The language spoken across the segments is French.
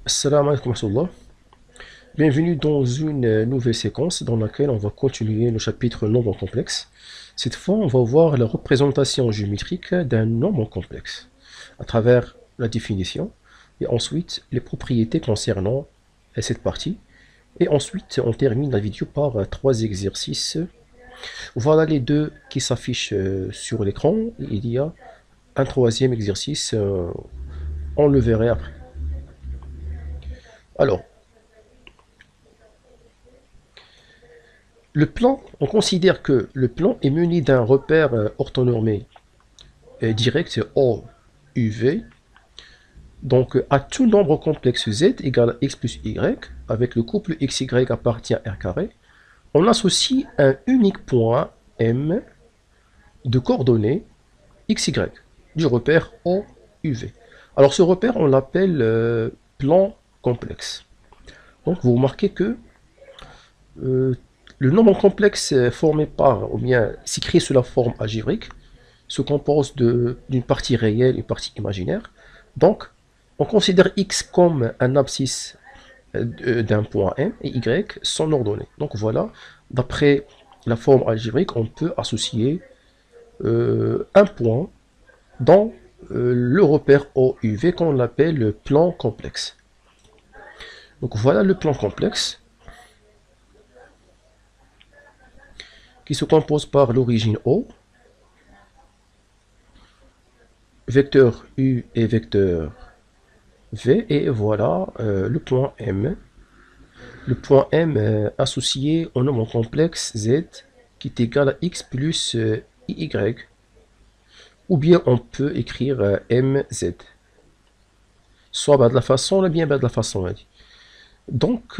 Assalamu alaikum wa rahmatullah. Bienvenue dans une nouvelle séquence dans laquelle on va continuer le chapitre nombre complexe. Cette fois, on va voir la représentation géométrique d'un nombre complexe à travers la définition et ensuite les propriétés concernant cette partie. Et ensuite, on termine la vidéo par trois exercices. Voilà les deux qui s'affichent sur l'écran. Il y a un troisième exercice, on le verra après. Alors, le plan, on considère que le plan est muni d'un repère orthonormé direct OUV. Donc, à tout nombre complexe Z égale à x plus y, avec le couple xy appartient à R carré, on associe un unique point M de coordonnées xy du repère OUV. Alors, ce repère, on l'appelle plan complexe. Donc, vous remarquez que le nombre complexe formé par, ou bien s'écrit sous la forme algébrique, se compose d'une partie réelle et une partie imaginaire. Donc, on considère x comme un abscisse d'un point M et y son ordonnée. Donc voilà, d'après la forme algébrique, on peut associer un point dans le repère OUV qu'on appelle le plan complexe. Donc voilà le plan complexe qui se compose par l'origine O, vecteur U et vecteur V, et voilà le point M. Le point M associé au nombre complexe Z qui est égal à x plus y. Ou bien on peut écrire MZ. Soit de la façon, ou bien de la façon. Donc,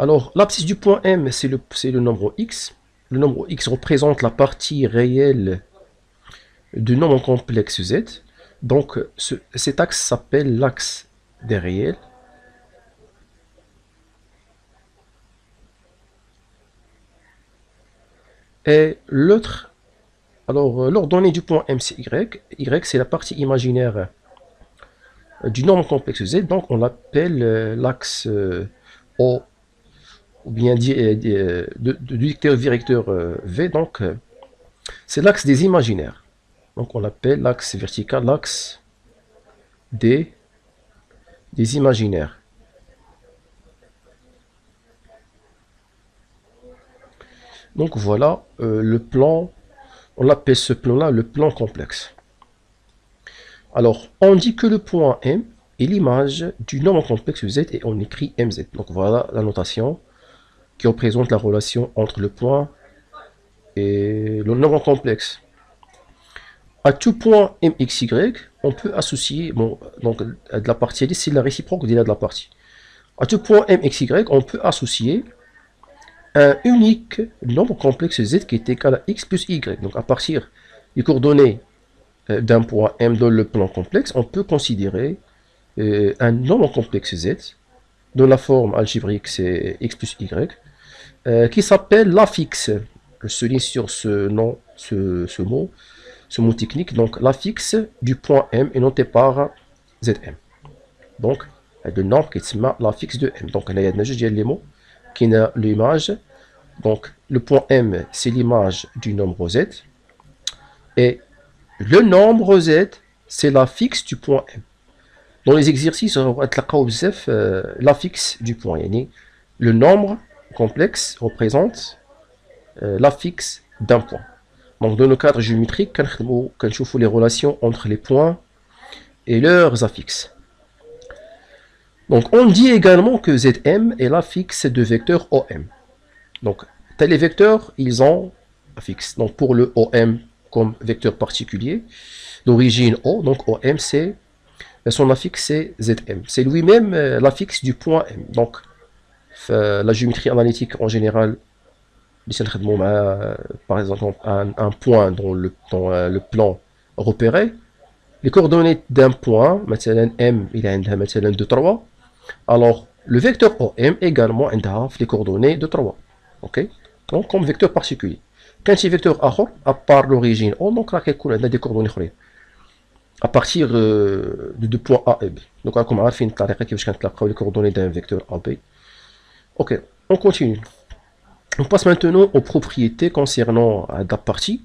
alors l'abscisse du point M, c'est le nombre x. Le nombre x représente la partie réelle du nombre complexe Z. Donc, cet axe s'appelle l'axe des réels. Et l'autre, alors l'ordonnée du point M, c'est Y. Y, c'est la partie imaginaire du nombre complexe Z. Donc, on l'appelle l'axe O, ou bien du vecteur V. Donc, c'est l'axe des imaginaires. Donc, on l'appelle l'axe vertical, l'axe des imaginaires. Donc voilà le plan, on appelle ce plan-là le plan complexe. Alors, on dit que le point M est l'image du nombre complexe Z et on écrit MZ. Donc voilà la notation qui représente la relation entre le point et le nombre complexe. À tout point MXY, on peut associer, bon, donc de la partie, c'est la réciproque de la partie. À tout point MXY, on peut associer un unique nombre complexe Z qui est égal à x plus y. Donc à partir des coordonnées d'un point M dans le plan complexe, on peut considérer un nombre complexe Z dont la forme algébrique c'est x plus y qui s'appelle l'affixe. Je souligne sur ce nom, ce mot technique. Donc l'affixe du point M est noté par Zm. Donc le nombre qui s'appelle l'affixe de M. Donc il y a juste les mots qui n'a l'image. Donc le point M c'est l'image du nombre Z et le nombre Z c'est l'affixe du point M. Dans les exercices on va l'affixe du point. Le nombre complexe représente l'affixe d'un point. Donc dans le cadre géométrique, quand je fais les relations entre les points et leurs affixes. Donc on dit également que Zm est l'affixe de vecteur OM. Donc les vecteurs, ils ont affixe. Donc pour le OM comme vecteur particulier d'origine O, donc OM c'est son affixe c'est Zm. C'est lui-même l'affixe du point M. Donc la géométrie analytique en général, par exemple un point dans le plan repéré, les coordonnées d'un point, مثلا M il a مثلا de 3, alors le vecteur OM également a les coordonnées de 3. Ok, donc comme vecteur particulier. Quand c'est vecteur à part l'origine O, donc là il y a des coordonnées. à partir de deux points A et B. Donc, comme on fait une tariqa qui va les coordonnées d'un vecteur AB. Ok, on continue. On passe maintenant aux propriétés concernant la partie.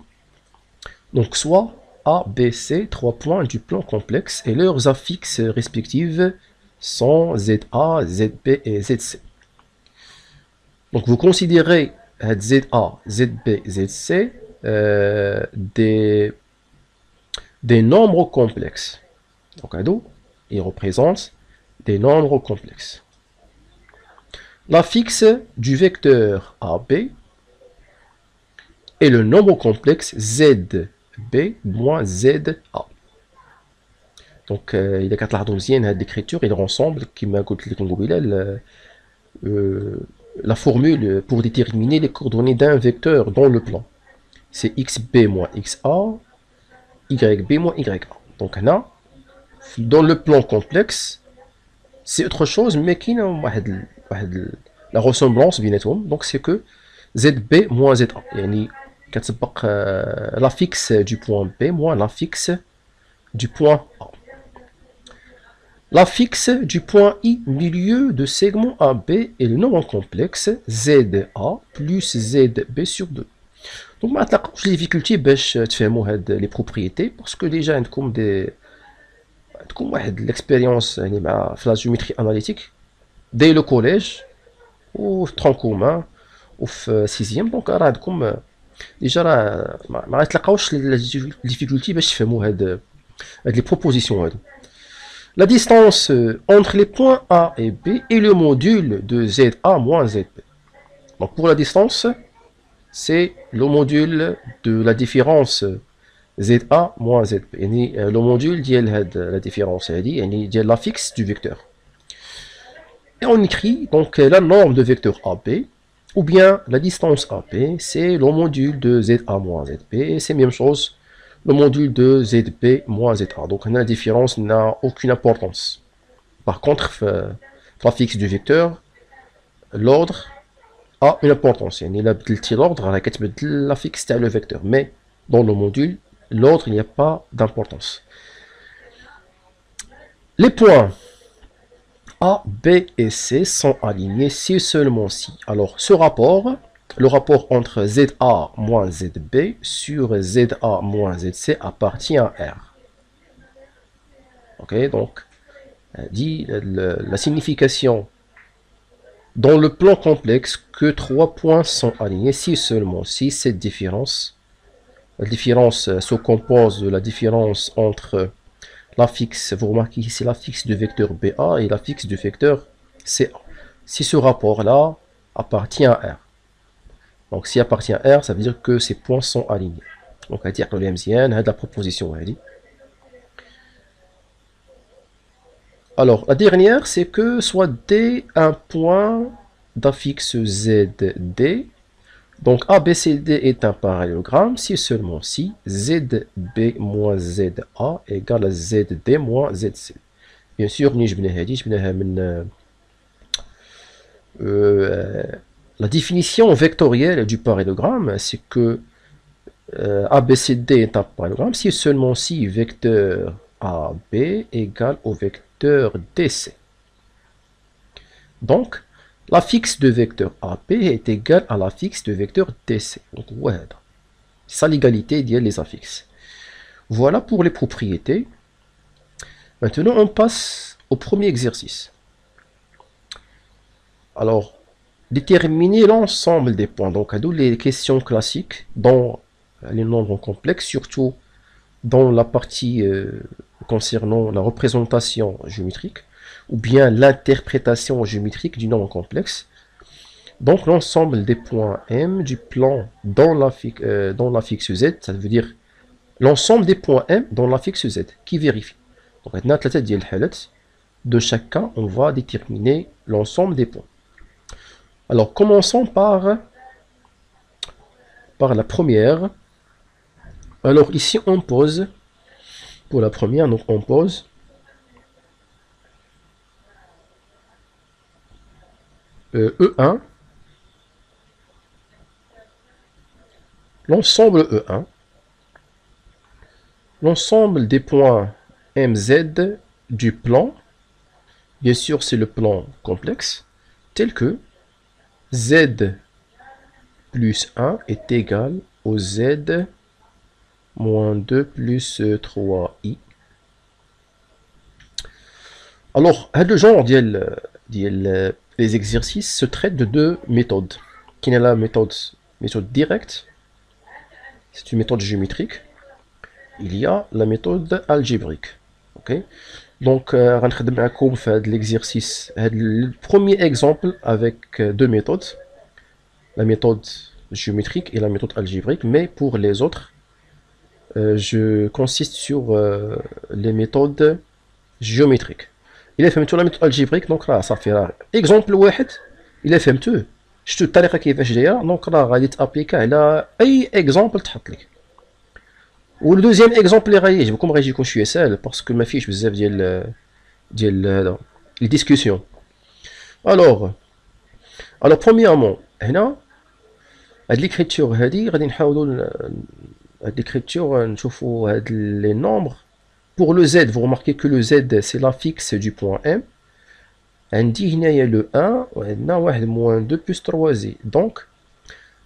Donc, soit A, B, C, trois points du plan complexe et leurs affixes respectives sont ZA, ZB et ZC. Donc, vous considérez ZA, ZB, ZC des nombres complexes. Donc, ils représentent des nombres complexes. L'affixe du vecteur AB est le nombre complexe ZB moins ZA. Donc, il y a quatre lardonziennes d'écriture et leur ensemble qui m'a coûté la formule pour déterminer les coordonnées d'un vecteur dans le plan. C'est XB moins XA, YB moins YA. Donc, là, dans le plan complexe, c'est autre chose, mais qui n'a la ressemblance بيناتهم. Donc, c'est que ZB moins ZA. يعني كتبقى l'affixe du point B moins l'affixe du point A. L'affixe du point I milieu de segment AB est le nombre complexe ZA plus ZB sur 2. Donc, ما تلقاوش les difficultés باش تفهموا هاد les propriétés parce que déjà عندكم واحد l'expérience يعني مع في la géométrie analytique dès le collège ou tronc commun ou في 6e. donc راه عندكم déjà راه ما تلقاوش les difficultés باش تفهموا هاد les propositions هادو. La distance entre les points A et B est le module de ZA moins ZB. Donc pour la distance, c'est le module de la différence ZA moins ZB. Le module dit la différence, dit l'affixe du vecteur. Et on écrit donc la norme de vecteur AB, ou bien la distance AB, c'est le module de ZA moins ZB, et c'est la même chose. Le module de ZB moins ZA. Donc la différence n'a aucune importance. Par contre, l'affixe du vecteur, l'ordre a une importance. Il y a l'ordre, l'affixe c'est le vecteur. Mais dans le module, l'ordre, il n'y a pas d'importance. Les points A, B et C sont alignés si seulement si. Alors ce rapport, le rapport entre ZA moins ZB sur ZA moins ZC appartient à R. Ok, donc, dit la signification dans le plan complexe que trois points sont alignés si seulement si cette différence, la différence se compose de la différence entre l'affixe, vous remarquez ici l'affixe du vecteur BA et l'affixe du vecteur CA. Si ce rapport-là appartient à R. Donc, s'il appartient à R, ça veut dire que ces points sont alignés. Donc, à dire que l'MZN a de la proposition. Alors, la dernière, c'est que soit D un point d'affixe ZD. Donc, ABCD est un parallélogramme si seulement si ZB moins ZA égale à ZD moins ZC. Bien sûr, la définition vectorielle du parallélogramme, c'est que ABCD est un parallélogramme si seulement si vecteur AB égale au vecteur DC. Donc, l'affixe de vecteur AB est égal à l'affixe de vecteur DC. Donc, c'est ça l'égalité des affixes. Voilà pour les propriétés. Maintenant, on passe au premier exercice. Alors, déterminer l'ensemble des points. Donc, d'où les questions classiques dans les nombres complexes, surtout dans la partie concernant la représentation géométrique ou bien l'interprétation géométrique du nombre complexe. Donc, l'ensemble des points M du plan dans l'affixe Z, ça veut dire l'ensemble des points M dans l'affixe Z qui vérifie. Donc, maintenant, de chaque cas, on va déterminer l'ensemble des points. Alors, commençons par la première. Alors, ici, on pose, pour la première, donc on pose E1, l'ensemble E1, l'ensemble des points MZ du plan, bien sûr c'est le plan complexe, tel que Z plus 1 est égal au Z moins 2 plus 3i. Alors, le genre des exercices se traite de deux méthodes. Qui est la méthode directe, c'est une méthode géométrique. Il y a la méthode algébrique. Ok. Donc, on va faire l'exercice. Le premier exemple avec deux méthodes, la méthode géométrique et la méthode algébrique, mais pour les autres, je consiste sur les méthodes géométriques. Il a fait la méthode algébrique, donc là, ça fait exemple واحد. Il a fait tout. شفتوا الطريقه كيفاش دايره، دونك راه غادي تابليكا على اي اكزامبل تحط لك. والدوزيام اكزامبل اللي غيعجبكم غيجي يكون شويه ساهل باسكو ما فيهش بزاف ديال هذا لي ديسكوسيون. الوغ برومييرمون هنا هاد ليكريتور هادي غادي نحاولوا هاد ليكريتور نشوفوا هاد لي نومبر. Pour le Z, vous remarquez que le Z, c'est la fixe du point M. عندي هنايا le 1 وعندنا 1 moins 2 plus 3Z. Donc,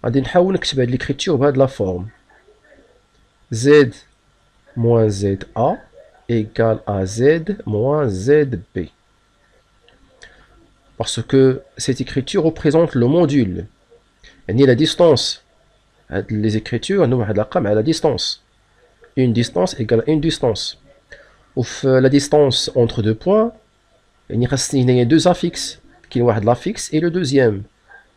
غادي نحاول نكتب هاد l'écriture بهاد la forme. Z moins ZA égale à Z moins ZB. Parce que cette écriture représente le module. يعني la distance. Les écritures, nous واحد الرقم على la distance. Une distance égale à une distance. La distance entre deux points, il y a deux affixes, qui est l'affixe et le deuxième.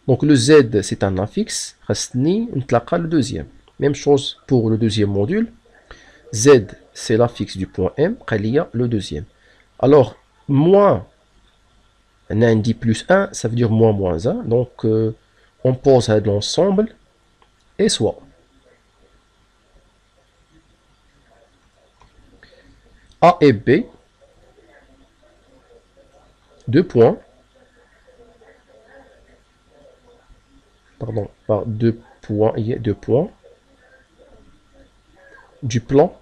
Donc le Z c'est un affixe, le deuxième. Même chose pour le deuxième module. Z c'est l'affixe du point M, il y a le deuxième. Alors, moins, on a dit plus 1, ça veut dire moins 1. Donc on pose à l'ensemble et soit. A et B, deux points, pardon, par deux points, il y a deux points du plan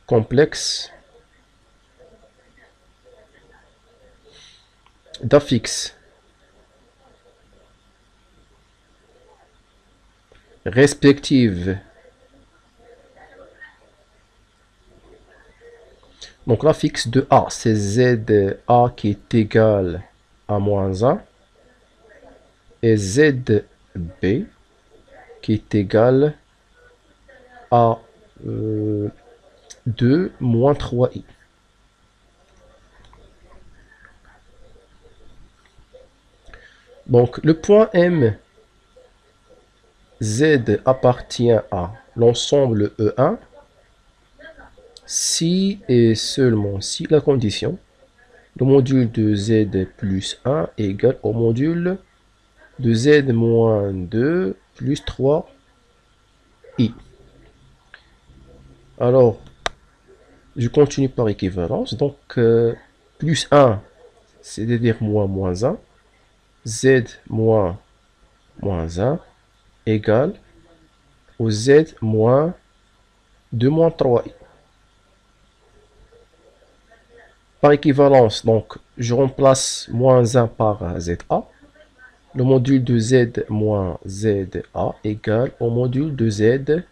complexe d'affixe respective. Donc l'affixe de A, c'est ZA qui est égal à moins 1 et ZB qui est égal à 2 moins 3i. Donc le point M, Z appartient à l'ensemble E1 si et seulement si la condition, le module de Z plus 1 est égal au module de Z moins 2 plus 3i. Alors, je continue par équivalence. Donc, plus 1, c'est-à-dire moins 1. Z moins 1 égale au Z moins 2 moins 3i. Par équivalence, donc, je remplace moins 1 par ZA. Le module de Z moins ZA égale au module de Z.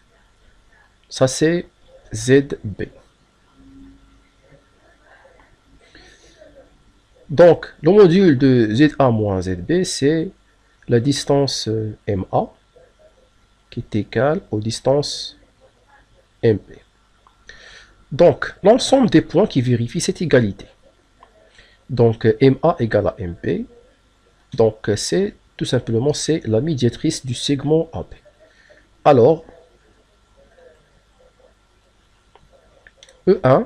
Ça, c'est ZB. Donc, le module de ZA moins ZB, c'est la distance MA qui est égale aux distances MP. Donc, l'ensemble des points qui vérifient cette égalité. Donc, MA égale à MP. Donc, c'est tout simplement c'est la médiatrice du segment AB. Alors, E1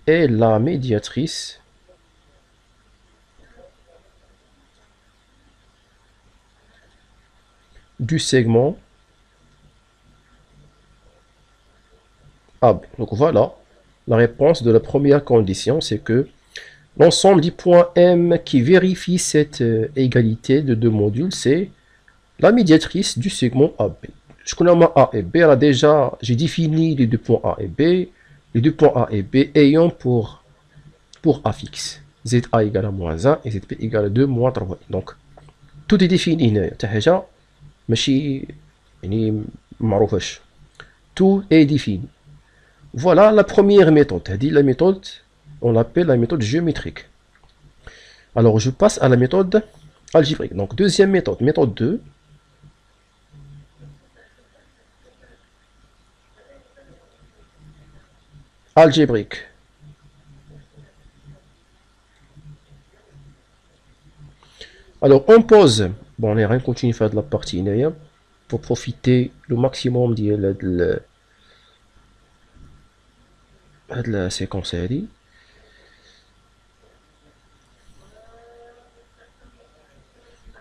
est la médiatrice du segment AB. Donc voilà, la réponse de la première condition, c'est que l'ensemble des points M qui vérifie cette égalité de deux modules, c'est la médiatrice du segment AB. je connais ma A et B. Là déjà, j'ai défini les deux points A et B. Les deux points A et B ayant pour A fixe. ZA égale à moins 1 et ZB égale à 2 moins 3. Donc, tout est défini هنا. حتى حاجة ماشي يعني معروفاش. Tout est défini. Voilà la première méthode. La méthode, on l'appelle la méthode géométrique. Alors, je passe à la méthode algébrique. Donc, deuxième méthode, méthode 2. Algébrique. Alors, on pose. Bon, on est rien continue à faire de la partie inéa pour profiter le maximum de la séquence هذه.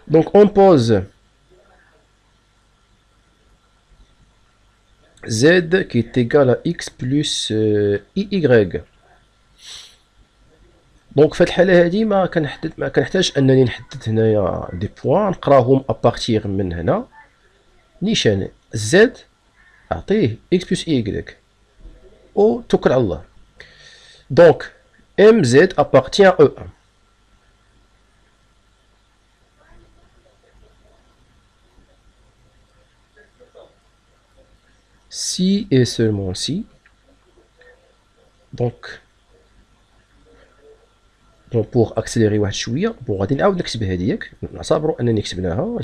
Donc, on pose Z qui est égal à X plus IY. دونك في الحاله هذه ما كنحتاج انني نحدد هنايا دي بوين نقراهم ابارتيغ من هنا. نيشان زد اعطيه اكس بلس اي او توكل على الله. دونك ام زد ابارتيان او 1. si et seulement si. Donc bon, pour accélérer واحد شويه بون غادي نعاود نكتب هذيك نعتبروا انني كتبناها.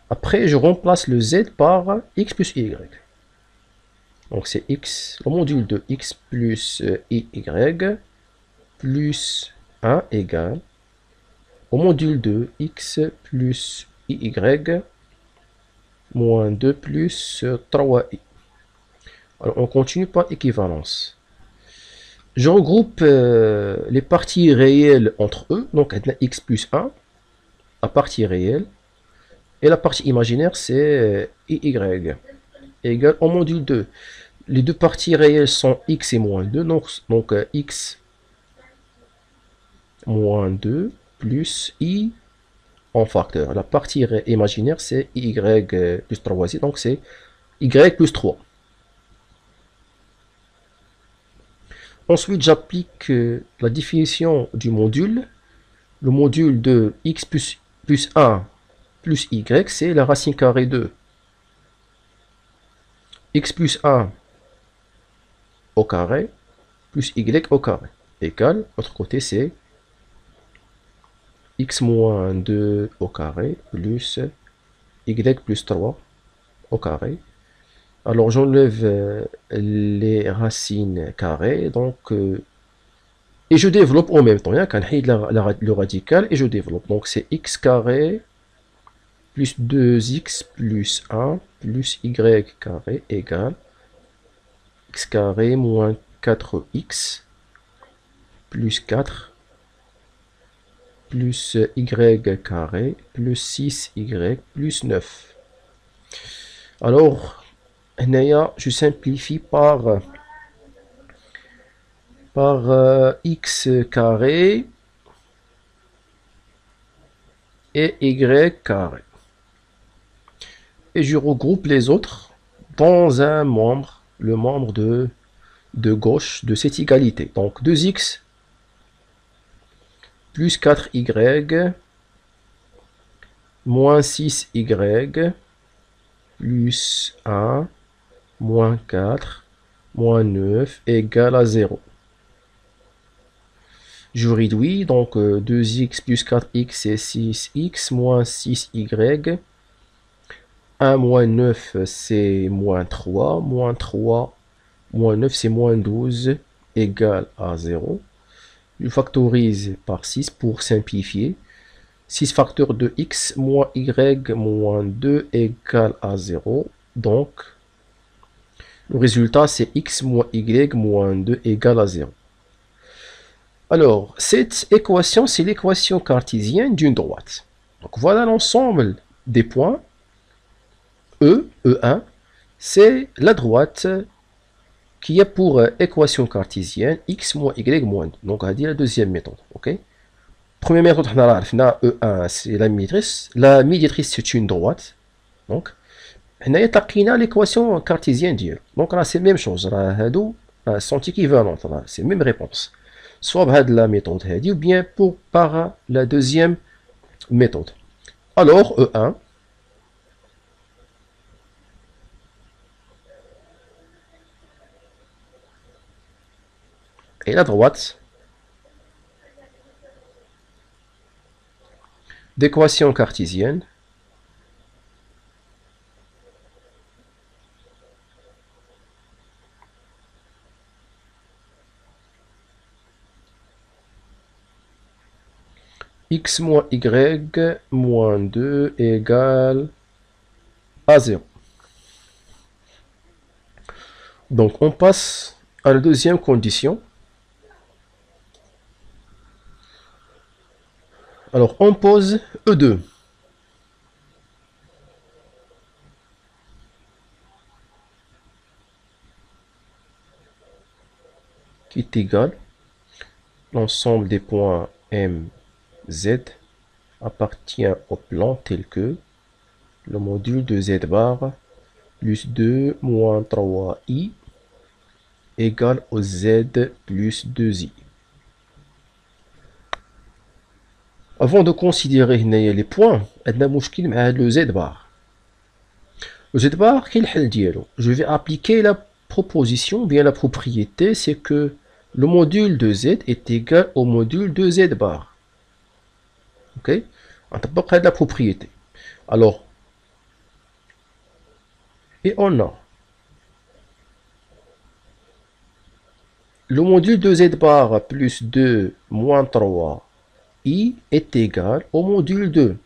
Après je remplace le z par x plus y. Donc c'est x, le module de x plus y plus 1 égale au module de x plus y moins 2 plus 3i. Alors on continue par équivalence. Je regroupe les parties réelles entre eux. Donc x plus 1, la partie réelle. Et la partie imaginaire, c'est y égale au module 2. Les deux parties réelles sont x et moins 2. Donc x moins 2 plus i en facteur. La partie imaginaire, c'est y plus 3. Donc c'est y plus 3. Ensuite, j'applique la définition du module. Le module de x plus 1 plus y, c'est la racine carrée de x plus 1 au carré plus y au carré égale, l'autre côté c'est x moins 2 au carré plus y plus 3 au carré. Alors j'enlève les racines carrées, donc et je développe en même temps. Le radical et je développe. Donc c'est x carré plus 2x plus 1 plus y carré égale x carré moins 4x plus 4 plus y carré plus 6y plus 9. Alors, je simplifie par x carré et y carré. Et je regroupe les autres dans un membre, le membre de gauche de cette égalité. Donc 2x plus 4y moins 6y plus 1 moins 4 moins 9 égale à 0. Je réduis, donc 2x plus 4x c'est 6x moins 6y. 1 moins 9 c'est moins 3 moins 9 c'est moins 12 égale à 0. Je factorise par 6 pour simplifier. 6 facteurs de x moins y moins 2 égale à 0. Donc, le résultat c'est x moins y moins 2 égale à 0. Alors, cette équation, c'est l'équation cartésienne d'une droite. Donc, voilà l'ensemble des points. E1, c'est la droite qui a pour équation cartésienne x moins y moins 2. Donc, on va dire la deuxième méthode. Ok. Première méthode, E1, c'est la médiatrice. La médiatrice, c'est une droite. Donc, هنايا تلقينا ليكواسيون كارتيزيان ديالو. دونك راه سي ميم شوز، راه هادو سون ايكيفالونت، راه سي ميم ريبونس سوا بهاد لا ميثود هادي ou bien pour par la deuxième méthode. Alors E1 et la droite d'équation cartésienne x moins y moins 2 égale à 0. Donc on passe à la deuxième condition. Alors on pose E2. Qui est égal l'ensemble des points M, Z appartient au plan tel que le module de Z bar plus 2 moins 3i égale au Z plus 2i. Avant de considérer les points, on a le Z bar. Le Z bar, quel est le dialogue? Je vais appliquer la proposition, bien la propriété, c'est que le module de Z est égal au module de Z bar. Ok? On a pas près de la propriété. Alors, et on a le module de Z bar plus 2 moins 3 i est égal au module 2.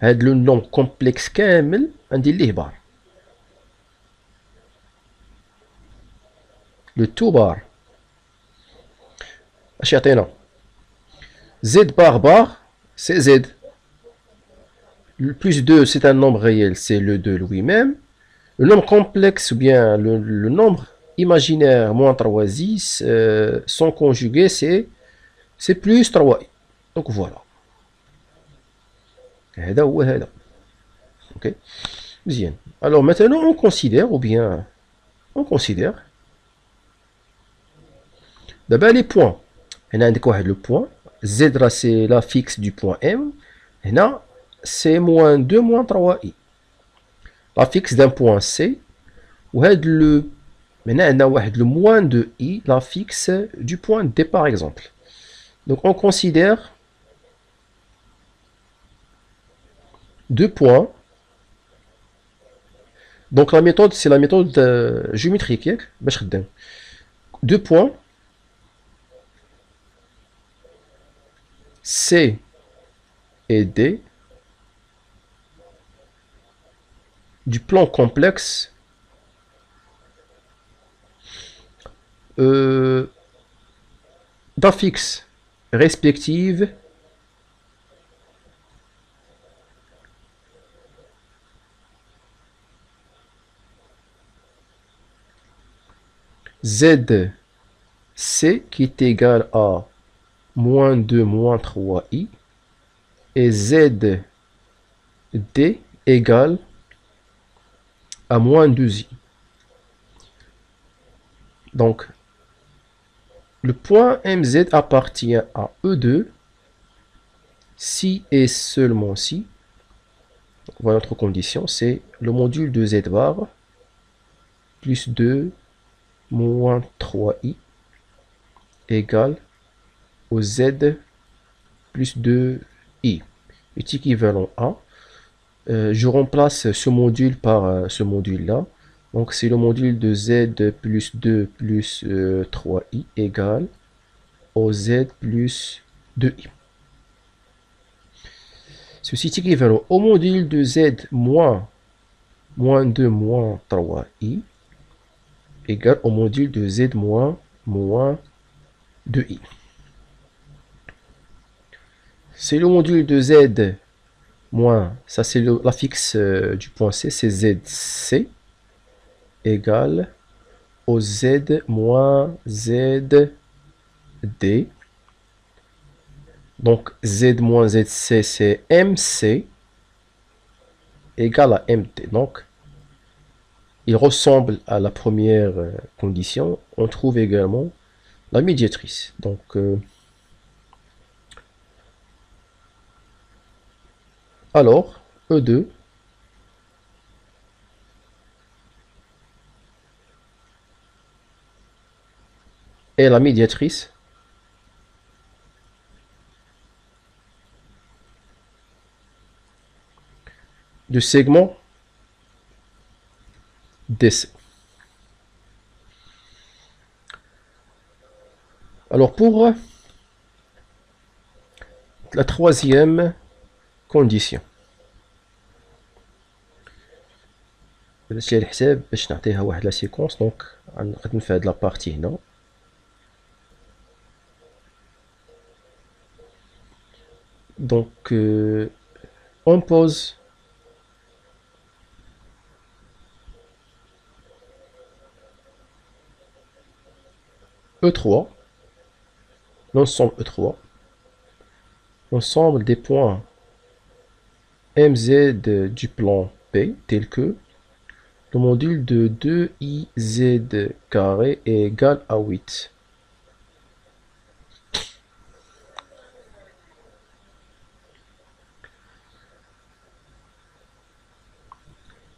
Le nom complexe كامل عندي ليه bar. Le tout bar. اش يعطينا Z bar c'est Z. Le plus 2 c'est un nombre réel, c'est le 2 lui-même. Le nombre complexe ou bien le nombre imaginaire moins 3i, son conjugué c'est plus 3i. Donc voilà. هذا هو هذا. Ok. Bien. Alors maintenant on considère ou bien on considère d'abord les points. هنا عندك واحد le point Z là c'est la fixe du point M. هنا c'est moins 2 moins 3i. La fixe d'un point C. وهاد le maintenant هنا واحد le moins 2i, la fixe du point D par exemple. Donc on considère deux points. Donc la méthode c'est la méthode géométrique. Deux points C et D du plan complexe d'affixes respectives ZC qui est égal à moins 2 moins 3i et ZD égale à moins 2i. Donc le point MZ appartient à E2 si et seulement si, voilà notre condition, c'est le module de Z bar plus 2 moins 3i égale au Z plus 2i est équivalent à, je remplace ce module par ce module là, donc c'est le module de Z plus 2 plus 3i égale au Z plus 2i. Ceci est équivalent au module de Z moins 2 moins 3i égale au module de Z moins 2i. C'est le module de Z moins, ça c'est la fixe du point C, c'est ZC égale au Z moins ZD. Donc Z moins ZC c'est MC égale à MT. Donc, il ressemble à la première condition. On trouve également la médiatrice. Donc, alors, E2 est la médiatrice du segment DC. Alors, pour la troisième condition, باش الحساب باش نعطيها واحد لا سيكونس. دونك غنخدم في هاد لابارتي هنا. Donc, on pose E3, l'ensemble E3, l'ensemble des points MZ du plan P, tel que le module de 2IZ carré est égal à 8.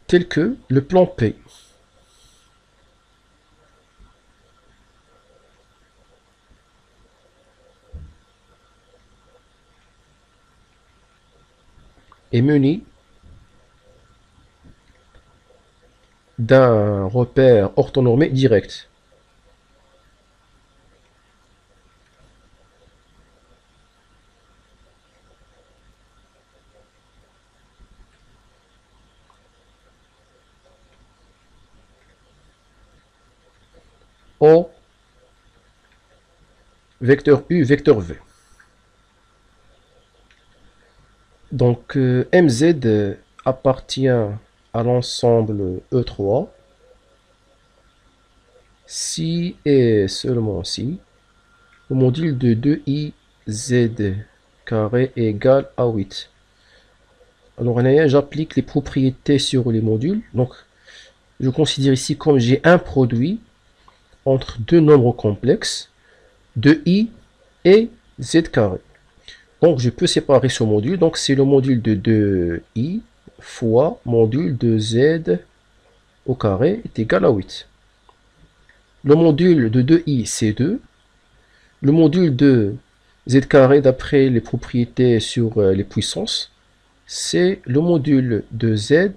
Tel que le plan P. Est muni d'un repère orthonormé direct. O, vecteur U, vecteur V. Donc, MZ appartient à l'ensemble E3 si et seulement si le module de 2IZ carré est égal à 8. Alors, j'applique les propriétés sur les modules. Donc, je considère ici comme j'ai un produit entre deux nombres complexes de I et Z carré. Donc, je peux séparer ce module. Donc, c'est le module de 2I fois module de Z au carré est égal à 8. Le module de 2I, c'est 2. Le module de Z carré, d'après les propriétés sur les puissances, c'est le module de Z,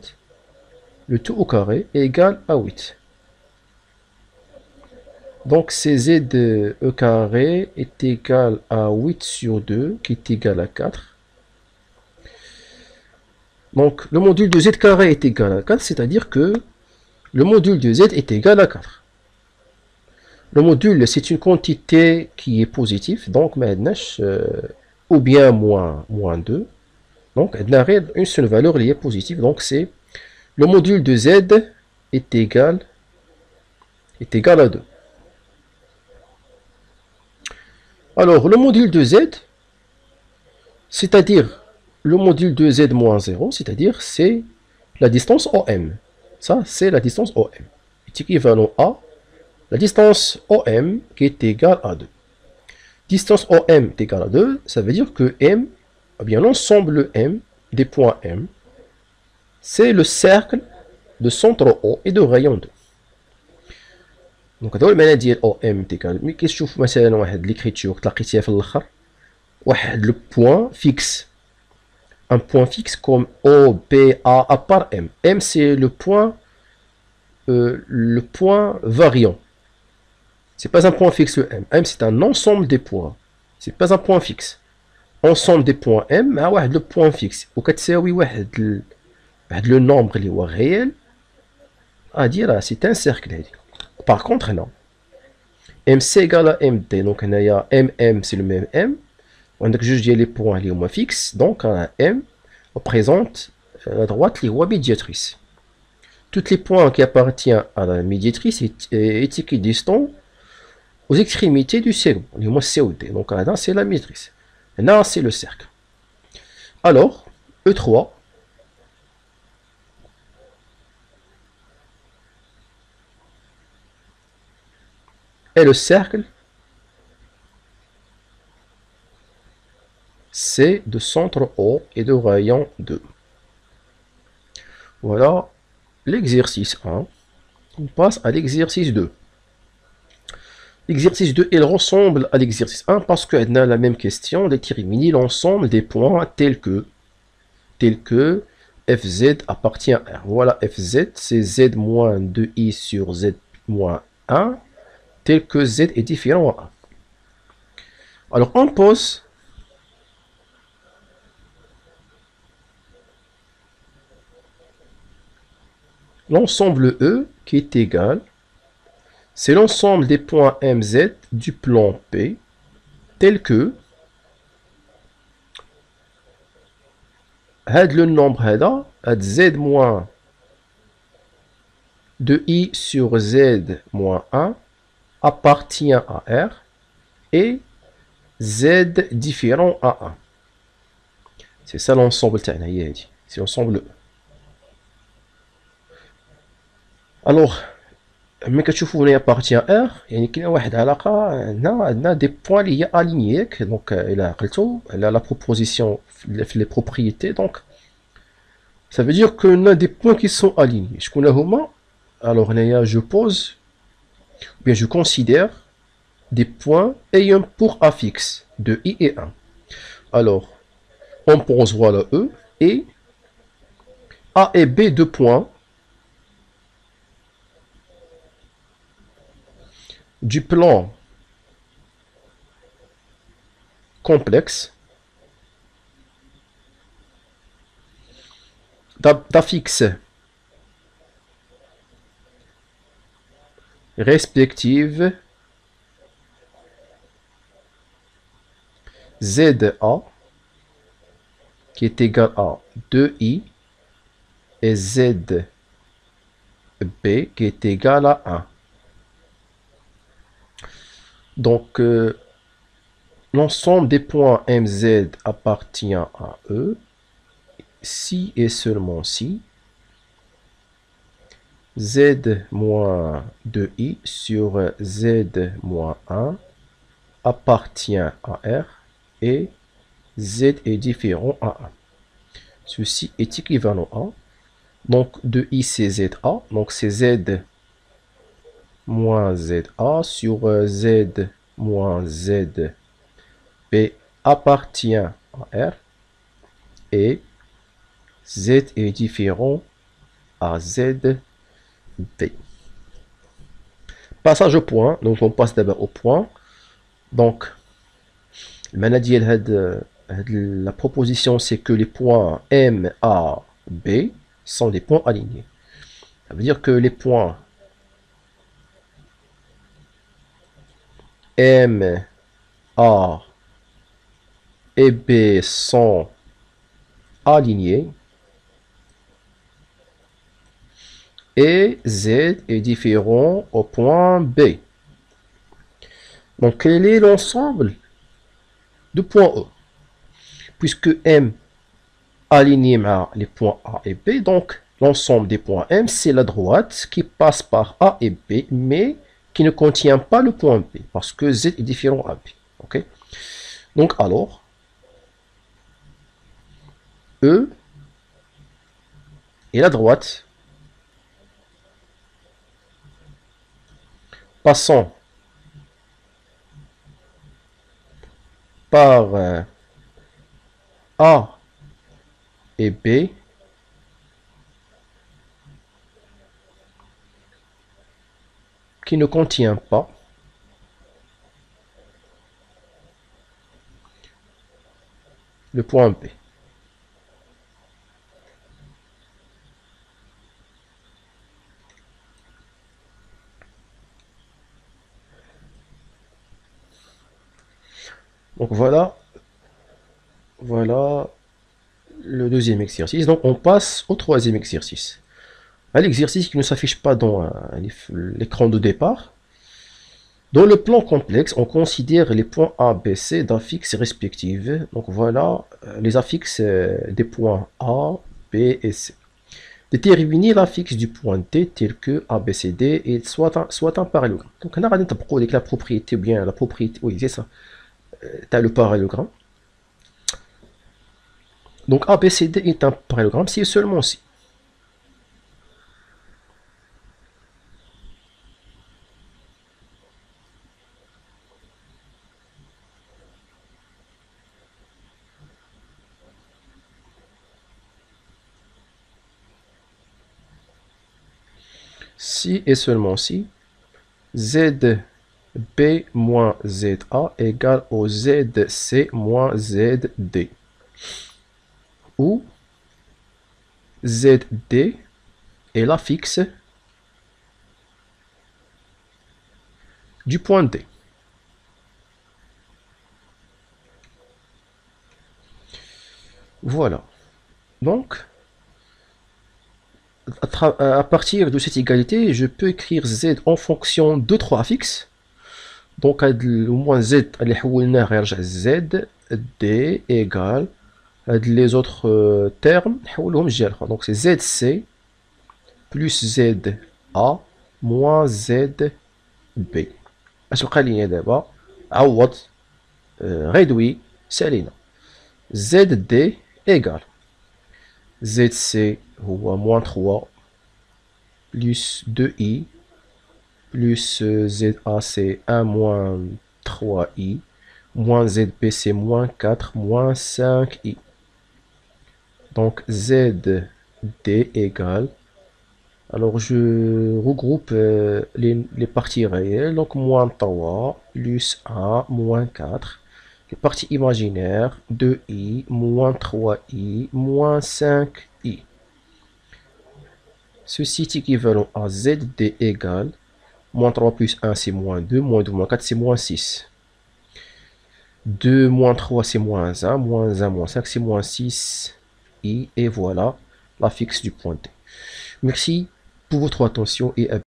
le tout au carré, est égal à 8. Donc, CZ de E carré est égal à 8 sur 2, qui est égal à 4. Donc, le module de Z carré est égal à 4, c'est-à-dire que le module de Z est égal à 4. Le module, c'est une quantité qui est positive, donc, ou bien moins 2. Donc, on a une seule valeur qui est positive, donc c'est le module de Z est égal à 2. Alors, le module de Z, c'est-à-dire le module de Z moins 0, c'est-à-dire c'est la distance OM. Ça, c'est la distance OM. Est équivalent à la distance OM qui est égale à 2. Distance OM est égale à 2, ça veut dire que M, eh bien l'ensemble M des points M, c'est le cercle de centre O et de rayon 2. دونك هذا هو المعنى ديال او ام تيكال. ملي كتشوف مثلا واحد ليكريتور تلاقيتيها في الاخر واحد لو بوين فيكس، ان بوين فيكس كوم او بي ا ابار ام. ام سي لو بوين variant. C'est pas un point fixe le M. M c'est un ensemble des points. C'est pas un point fixe. Ensemble des points M مع واحد لو بوين فيكس وكتساوي واحد لو نومبر اللي هو réel. راه سي ان سيركل هادي. Par contre, non. MC égale à MD. Donc, il y a MM, c'est le même M. On a juste les points les moins fixes. Donc, M représente la droite les rois médiatrice. Tous les points qui appartiennent à la médiatrice est équidistant aux extrémités du segment, les moins COD. Donc, là, c'est la médiatrice. Là, c'est le cercle. Alors, E3 Et le cercle, c'est de centre O et de rayon 2. Voilà l'exercice 1. On passe à l'exercice 2. L'exercice 2, il ressemble à l'exercice 1 parce qu'on a la même question, déterminer l'ensemble des points tels que fz appartient à R. Voilà fz, c'est z moins 2i sur z moins 1, tel que z est différent à 1. Alors on pose l'ensemble E qui est égal, c'est l'ensemble des points MZ du plan P, tel que le nombre z moins 2i sur z moins 1 appartient à R et z différent à 1. C'est ça l'ensemble, c'est l'ensemble E. Alors, mais que tu fais appartient à R, il y a des points liés alignés, donc il a la proposition, les propriétés, donc ça veut dire qu'on a des points qui sont alignés. Je connais comment. Alors je pose, bien je considère des points ayant pour affixe de I et 1. Alors, on pose voilà E et A et B deux points du plan complexe d'affixe respective ZA qui est égal à 2i et ZB qui est égal à 1. Donc, l'ensemble des points MZ appartient à E, si et seulement si Z moins 2i sur Z moins 1 appartient à R et Z est différent à 1. Ceci est équivalent à, donc 2i c'est ZA, donc c'est Z moins ZA sur Z moins ZB appartient à R et Z est différent à ZB. Passage au point, donc on passe d'abord au point. Donc, la proposition c'est que les points M, A, B sont des points alignés. Ça veut dire que les points M, A et B sont alignés et Z est différent au point B. Donc, quel est l'ensemble de points E? Puisque M aligné à les points A et B, donc l'ensemble des points M, c'est la droite qui passe par A et B, mais qui ne contient pas le point B, parce que Z est différent à B. Ok? Donc alors, E et la droite passant par A et B qui ne contient pas le point B. Donc voilà le deuxième exercice. Donc on passe au troisième exercice. À l'exercice qui ne s'affiche pas dans l'écran de départ. Dans le plan complexe, on considère les points A, B, C d'affixes respectives. Donc voilà les affixes des points A, B et C. déterminer la fixe du point T tel que ABCD est soit un parallélogramme. Donc on a avec la propriété, ou bien la propriété, oui c'est ça, tu as le parallélogramme. Donc ABCD est un parallélogramme si et seulement si. Si et seulement si ZB moins ZA égale au ZC moins ZD. Où ZD est la fixe du point D. Voilà. Donc, à partir de cette égalité, je peux écrire Z en fonction de 3 fixes. Donc, au moins Z, Z, D égale les autres termes. Donc, c'est ZC plus ZA moins ZB. اش بقى ليا دابا عوض réduit سالينا ZD égale ZC هو moins 3 plus 2i plus ZA c'est 1 moins 3i moins ZB c'est moins 4 moins 5i. Donc ZD égale, alors je regroupe les parties réelles, donc moins 3 plus 1 moins 4. Les parties imaginaires, 2i moins 3i moins 5i. Ceci est équivalent à ZD égale moins 3 plus 1 c'est moins 2, moins 2 moins 4 c'est moins 6. 2 moins 3 c'est moins 1, moins 1 moins 5 c'est moins 6i, et voilà la fixe du point T. Merci pour votre attention et à